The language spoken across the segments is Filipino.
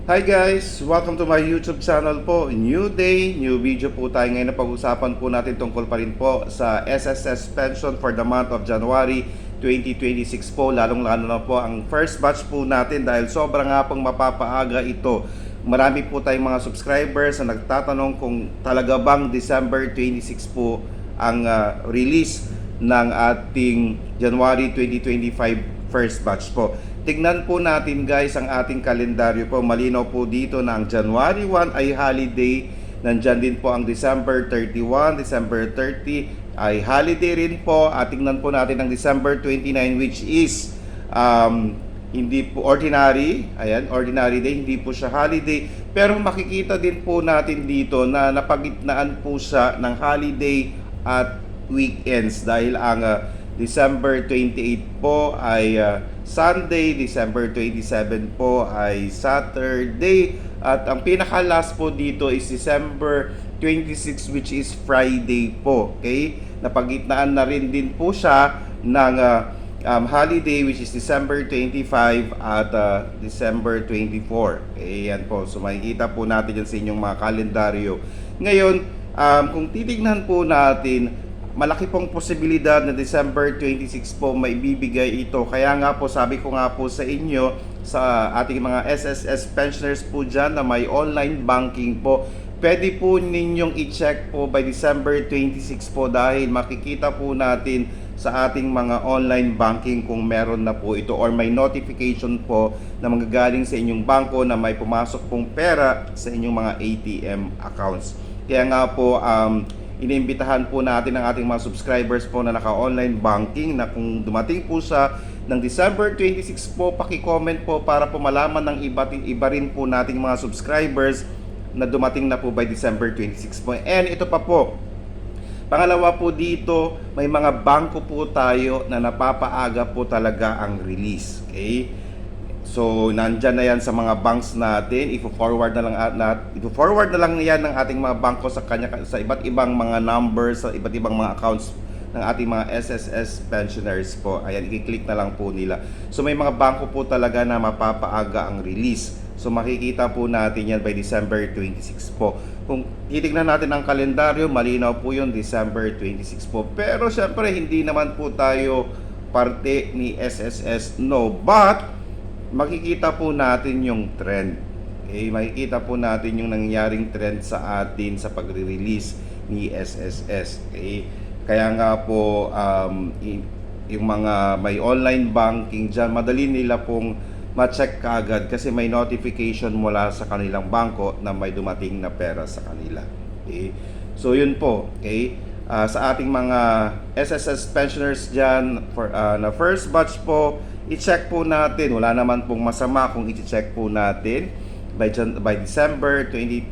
Hi guys! Welcome to my YouTube channel po. New day, new video po tayo ngayon na pag-usapan po natin tungkol pa rin po sa SSS pension for the month of January 2026 po. Lalong-lalo na po ang first batch po natin dahil sobrang nga pong mapapaaga ito. Marami po tayong mga subscribers na nagtatanong kung talaga bang December 26 po ang release ng ating January 2025 first batch po. Tignan po natin guys ang ating kalendaryo po. Malinaw po dito na ang January 1 ay holiday. Nandyan din po ang December 31, December 30 ay holiday rin po. At tignan po natin ang December 29 which is hindi po ordinary. Ayan, ordinary day, hindi po siya holiday. Pero makikita din po natin dito na napagitnaan po siya ng holiday at weekends dahil ang December 28 po ay Sunday, December 27 po ay Saturday, at ang pinaka-last po dito is December 26 which is Friday po. Okay? Napagitnaan na rin din po siya ng holiday which is December 25 at December 24. Okay, yan po. So makikita po natin yan sa inyong mga kalendaryo. Ngayon, kung titignan po natin, malaki pong posibilidad na December 26 po may bibigay ito. Kaya nga po sabi ko nga po sa inyo, sa ating mga SSS pensioners po dyan na may online banking po, pwede po ninyong i-check po by December 26 po dahil makikita po natin sa ating mga online banking kung meron na po ito or may notification po na manggagaling sa inyong bangko na may pumasok pong pera sa inyong mga ATM accounts. Kaya nga po iniimbitahan po natin ang ating mga subscribers po na naka-online banking na kung dumating po sa ng December 26 po, paki-comment po para po malaman ng iba rin po nating mga subscribers na dumating na po by December 26 po. And ito pa po, pangalawa po dito, may mga bangko po tayo na napapaaga po talaga ang release. Okay? So, nandyan na yan sa mga banks natin. Ifo-forward na lang yan ng ating mga bangko sa iba't ibang mga numbers, sa iba't ibang mga accounts ng ating mga SSS pensioners po. Ayan, i-click na lang po nila. So, may mga bangko po talaga na mapapaaga ang release. So, makikita po natin yan by December 26 po. Kung titignan natin ang kalendaryo, malinaw po yun, December 26 po. Pero, syempre, hindi naman po tayo parte ni SSS, no. But, makikita po natin yung trend. Okay? Makikita po natin yung nangyaring trend sa atin sa pagre-release ni SSS. Okay? Kaya nga po yung mga may online banking dyan, madali nila pong ma-check kaagad kasi may notification mula sa kanilang bangko na may dumating na pera sa kanila. Okay? So yun po. Okay? Sa ating mga SSS pensioners dyan na first batch po, i-check po natin. Wala naman pong masama kung i-check po natin by December 26,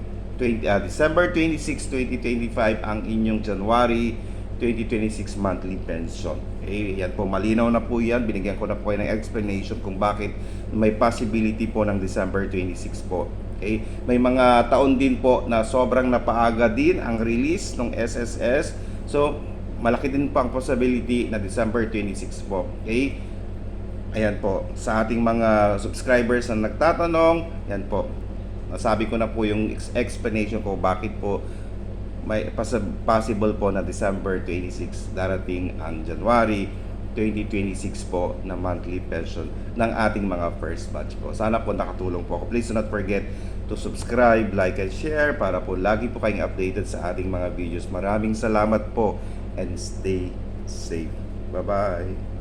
2025 ang inyong January 2026 monthly pension. Okay, yan po, malinaw na po yan. Binigyan ko na po ng explanation kung bakit may possibility po ng December 26 po. Okay, may mga taon din po na sobrang napaaga din ang release ng SSS. So, malaki din po ang possibility na December 26 po. Okay, ayan po, sa ating mga subscribers na nagtatanong, yan po, nasabi ko na po yung explanation ko bakit po may possible po na December 26 darating ang January 2026 po na monthly pension ng ating mga first batch po. Sana po nakatulong po ako. Please do not forget to subscribe, like, and share para po lagi po kayong updated sa ating mga videos. Maraming salamat po and stay safe. Bye-bye!